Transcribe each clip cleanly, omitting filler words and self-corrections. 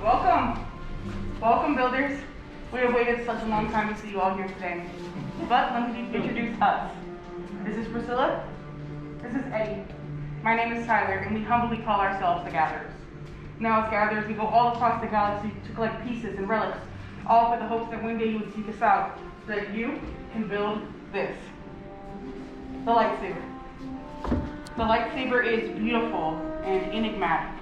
Welcome. Welcome, builders. We have waited such a long time to see you all here today. But let me introduce us. This is Priscilla. This is Eddie. My name is Tyler, and we humbly call ourselves the Gatherers. Now, as Gatherers, we go all across the galaxy to collect pieces and relics, all with the hopes that one day you would seek us out, so that you can build this. The lightsaber. The lightsaber is beautiful and enigmatic.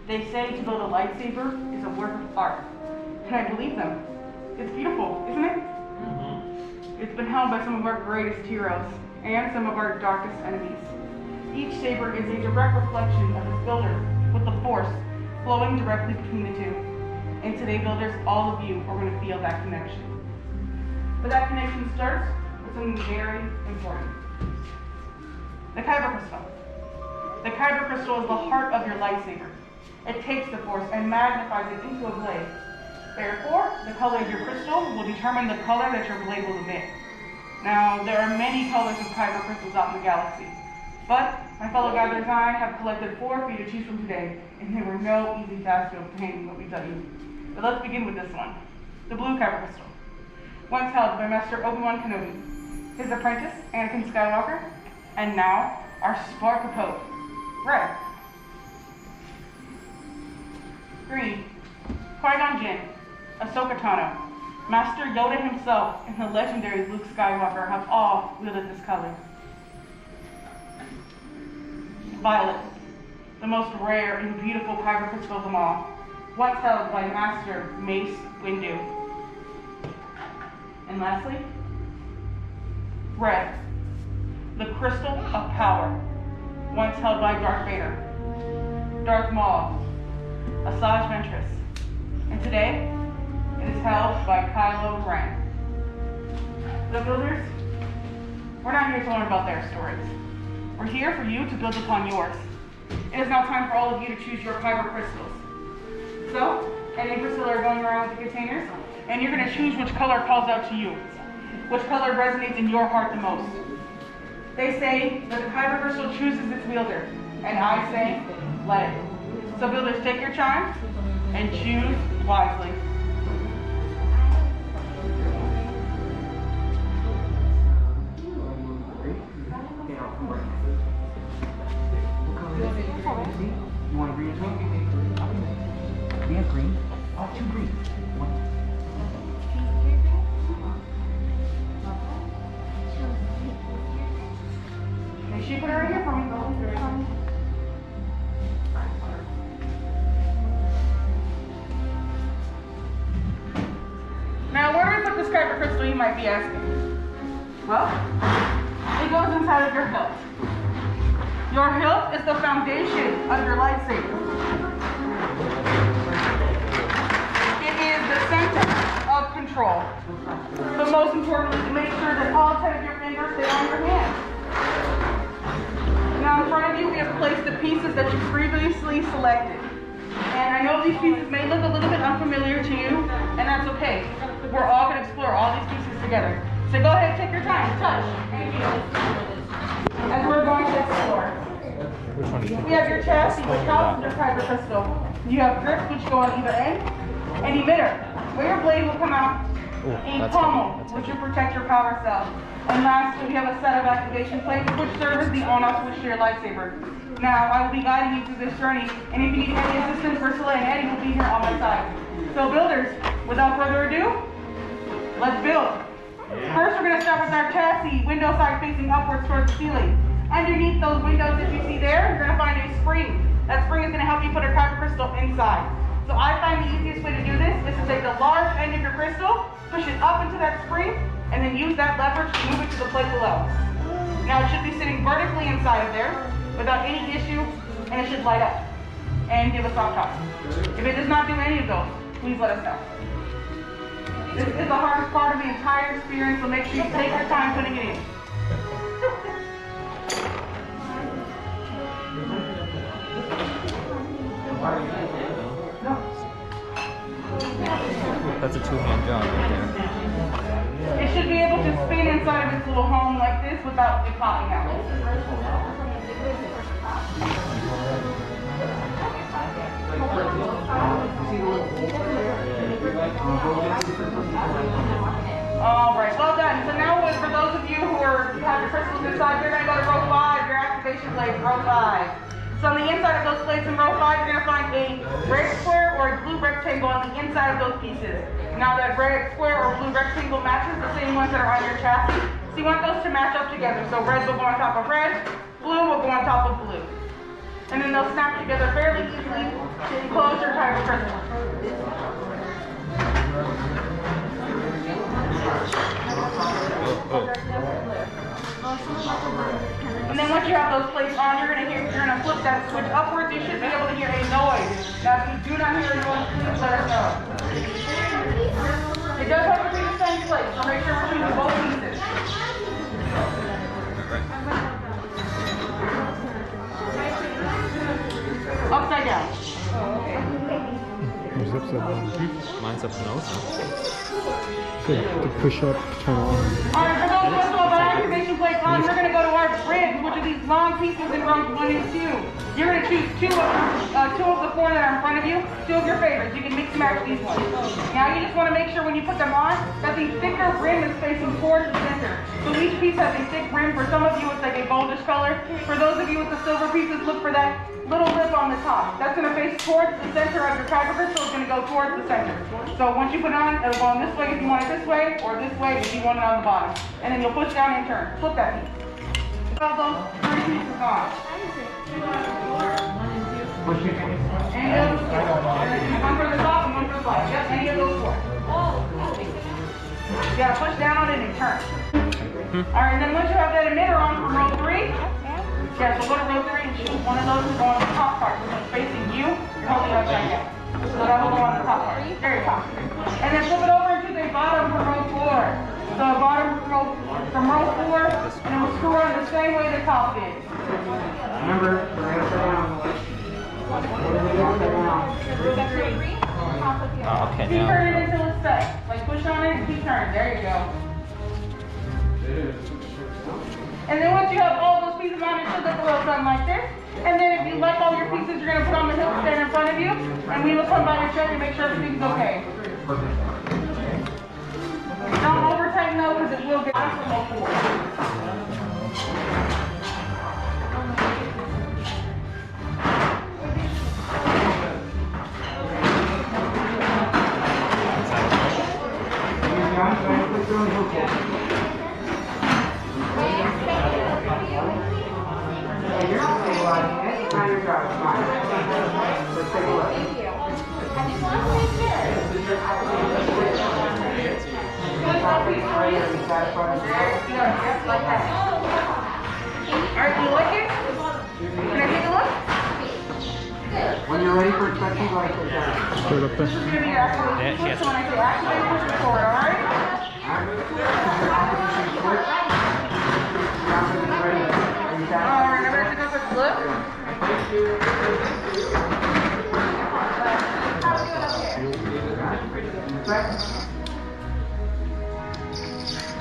They say to build a lightsaber is a work of art, and I believe them. It's beautiful, isn't it? Mm-hmm. It's been held by some of our greatest heroes and some of our darkest enemies. Each saber is a direct reflection of its builder, with the force flowing directly between the two. And today, builders, all of you are going to feel that connection. But that connection starts with something very important. The Kyber Crystal. The Kyber Crystal is the heart of your lightsaber. It takes the force and magnifies it into a blade. Therefore, the color of your crystal will determine the color that your blade will emit. Now, there are many colors of Kyber crystals out in the galaxy, but my fellow gatherers and I have collected 4 for you to choose from today, and there were no easy tasks to obtain, let me tell you. But let's begin with this one, the blue Kyber crystal. Once held by Master Obi-Wan Kenobi, his apprentice, Anakin Skywalker, and now our spark of hope, red. Green, Qui-Gon Jinn, Ahsoka Tano, Master Yoda himself, and the legendary Luke Skywalker have all wielded this color. Violet, the most rare and beautiful Kyber crystal of them all, once held by Master Mace Windu. And lastly, red, the crystal of power, once held by Darth Vader, Darth Maul, Asajj Ventress, and today it is held by Kylo Ren. The builders, we're not here to learn about their stories. We're here for you to build upon yours. It is now time for all of you to choose your Kyber crystals. So, Eddie and Priscilla are going around with the containers, and you're going to choose which color calls out to you, which color resonates in your heart the most. They say that the Kyber crystal chooses its wielder, and I say, let it. So builders, take your chimes and choose wisely. You want green as well? We have green. Oh, 2 green. 1. Can she put her right here for me? Now, where do we put this Kyber crystal, you might be asking? Well, it goes inside of your hilt. Your hilt is the foundation of your lightsaber. It is the center of control. But most importantly, to make sure that all 10 of your fingers stay on your hand. Now in front of you, we have placed the pieces that you previously selected. And I know these pieces may look a little bit unfamiliar to you, and that's okay. We're all going to explore all these pieces together. So go ahead, take your time, touch, and feel. As we're going to explore. Which one do you think? We have your chassis, which houses your Kyber crystal. You have grips, which go on either end, and emitter, where your blade will come out. A pommel, which will protect your power cell. And lastly, we have a set of activation plates, which serve as the on-off switch to your lightsaber. Now, I will be guiding you through this journey, and if you need any assistance, Priscilla and Eddie will be here on my side. So builders, without further ado, let's build. First, we're going to start with our chassis, window side facing upwards towards the ceiling. Underneath those windows that you see there, you're going to find a spring. That spring is going to help you put a Kyber crystal inside. So I find the easiest way to do this is to take the large end of your crystal, push it up into that spring, and then use that leverage to move it to the plate below. Now it should be sitting vertically inside of there without any issue, and it should light up and give a soft toss. If it does not do any of those, please let us know. This is the hardest part of the entire experience, so make sure you take your time putting it in. That's a 2-hand gun right there. It should be able to spin inside of its little home like this without it popping out. crystals inside, you're gonna go to row 5, your activation plates, row 5. So on the inside of those plates in row 5, you're gonna find a red square or a blue rectangle on the inside of those pieces. Now that red square or blue rectangle matches the same ones that are on your chassis. So you want those to match up together. So red will go on top of red, blue will go on top of blue. And then they'll snap together fairly easily to enclose your Kyber Crystal. And then once you have those plates on, you're gonna flip that switch upwards. You should be able to hear a noise. Now, if you do not hear a noise, please let us know. It does have to be the same place, so make sure we're choosing both pieces. Upside down. Who's upside down? Mine's up nose. So to push up, turn on. Alright, for those of us who have our activation plates on, we're going to go to our ribs, which are these long pieces in rows 1 and 2. You're going to choose two of the 4 that are in front of you, 2 of your favorites. You can mix and match these ones. Now you just want to make sure when you put them on, that the thicker rim is facing towards the center. So each piece has a thick rim. For some of you, it's like a goldish color. For those of you with the silver pieces, look for that little lip on the top. That's going to face towards the center of your Kyber Crystal. It's going to go towards the center. So once you put it on, it'll go on this way if you want it this way, or this way if you want it on the bottom. And then you'll push down and turn. Flip that piece. All those 3 pieces on. Any of those 4. One for the top and one for the bottom. Yep, any of those 4. Yeah, push down it and turn. Alright, and then once you have that emitter on from row 3, yeah, so go to row 3 and choose one of those and go on the top part. So it's facing you, you're holding it upside down. So that will go on the top part, very top. And then flip it over into the bottom from row 4. So bottom from row 4, and it will screw on the same way the top did. Remember, we're going to put down. Oh, okay, Keep now. turning it until it's set. Like push on it and keep turning. There you go. And then once you have all those pieces on, it should look a little something like this. And then if you like all your pieces, you're going to put on the hill stand in front of you. And we will come by and check and make sure everything's okay. Don't over tighten though, because it will get out from all 4. Alright, do you like it? Can I take a look? When you're ready for inspection, go ahead. Straight up This is there. going to be your activation. Yeah, So when I say activate, push it forward, alright? Alright, remember to go for the look?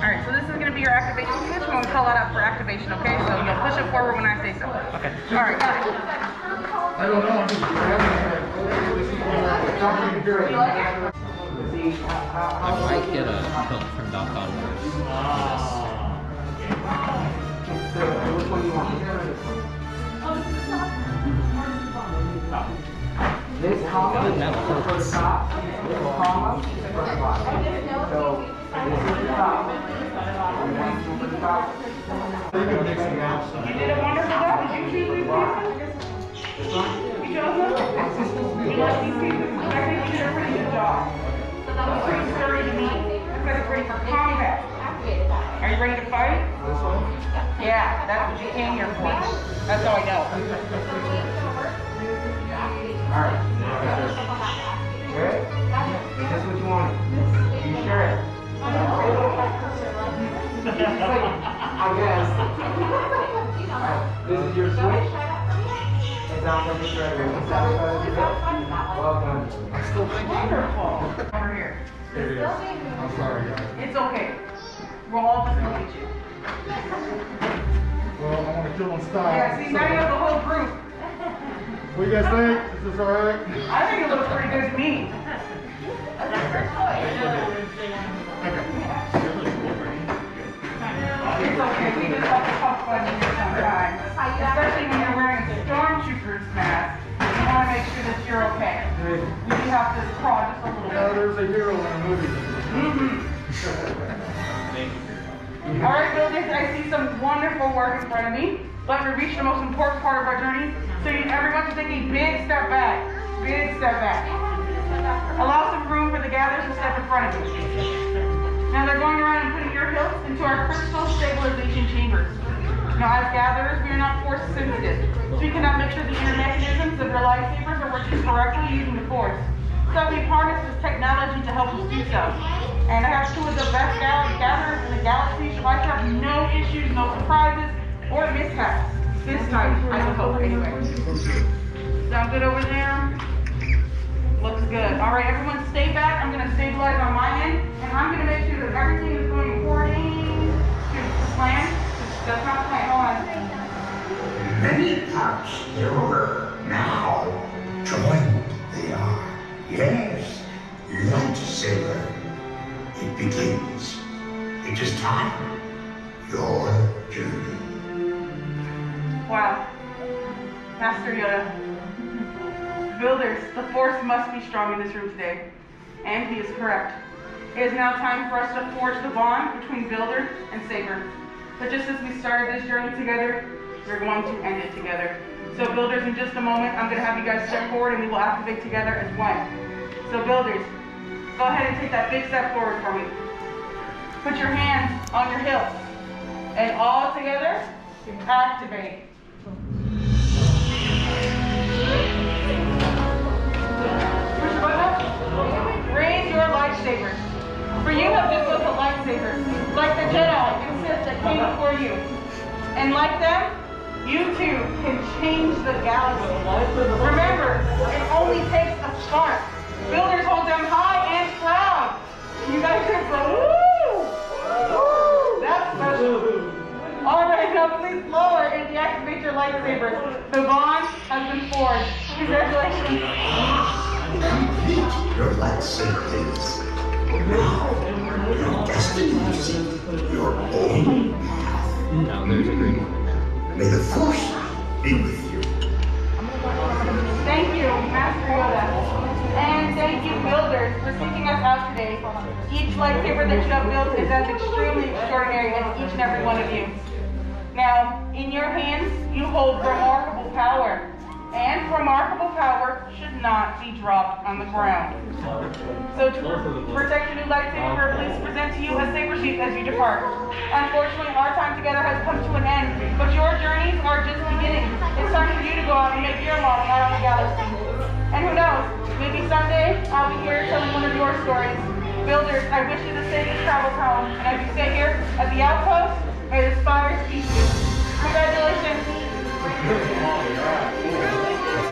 Alright, so this is going to be your activation switch. We're going to call it out for activation, okay? So you'll push it forward when I say so. Okay. Alright, got it. I don't know. You like it? I might get a hilt trimmed off on this. Which one do you want? This column is for the top, this column is for the bottom. So this is the top. You want to for the top? You did a wonderful job. Did you choose these pieces? This one? You chose them? You like these pieces? I think you did a pretty good job. It's pretty sturdy to me. Looks like it's ready for combat. Are you ready to fight? This one? Yeah, that's what you came here for. That's how I know. Alright. Good? Is this what you wanted? You sure? I guess. Alright, this is your switch. It sounds like it's ready. Are you satisfied with your bit? Well done. Wonderful. Over here. It is. I'm sorry, guys. It's okay. We're all just gonna get you. Well, I want to kill on style. Yeah, see, now you have the whole group. What do you guys think? Is this alright? I think it looks pretty good to me. It's okay. We just have to talk fun here sometimes. Especially when you're wearing a stormtrooper's mask. We want to make sure that you're okay. We do have to crawl just a little bit. There's a hero in the movie. All right, builders, I see some wonderful work in front of me, but we reached the most important part of our journey, so you need everyone to take a big step back. Big step back. Allow some room for the gatherers to step in front of you. Now they're going around and putting your hilts into our crystal stabilization chambers. Now as gatherers, we are not force sensitive, so we cannot make sure the inner mechanisms of your lightsabers are working correctly using the force. So we've harnessed this technology to help us do so. And I have two of the best gatherers in the galaxy, so I have no issues, no surprises, or mishaps. This time, I hope, anyway. Sound good over there? Looks good. All right, everyone stay back. I'm going to stabilize on my end, and I'm going to make sure that everything is going according to the plan. That's not the plan. Hold on. Many parts silver now. Join they are. Yes, Lightsaber. It begins. It is time. Your journey. Wow. Master Yoda. Builders, the Force must be strong in this room today. And he is correct. It is now time for us to forge the bond between Builder and Saber. But just as we started this journey together, we're going to end it together. So Builders, in just a moment, I'm going to have you guys step forward and we will activate together as one. So Builders, go ahead and take that big step forward for me. Put your hands on your hips. And all together, activate. Push your button up. Raise your lightsabers. For you have just built a lightsaber, like the Jedi and Sith that came before you. And like them, you too can change the galaxy. Remember, it only takes a spark. Builders hold them high and proud. You guys are so woo! Woo! That's special. All right, now please lower and deactivate your lightsabers. The bond has been forged. Congratulations. Complete your lightsaber is. Now, your destiny is your own path. Now there's a green one. May the Force be with you. Thank you, Master Yoda. And thank you, Builders, for seeking us out today. Each lightsaber that you have built is as extremely extraordinary as each and every one of you. Now, in your hands, you hold remarkable power. And remarkable power should not be dropped on the ground. So to protect your new lightsaber, please present to you a saber sheath as you depart. Unfortunately, our time together has come to an end, but your journeys are just beginning. It's time for you to go out and make your mark out on the galaxy. And who knows, maybe someday I'll be here telling one of your stories. Builders, I wish you the safest travel home, and as you stay here at the outpost, may the spires keep you. Congratulations.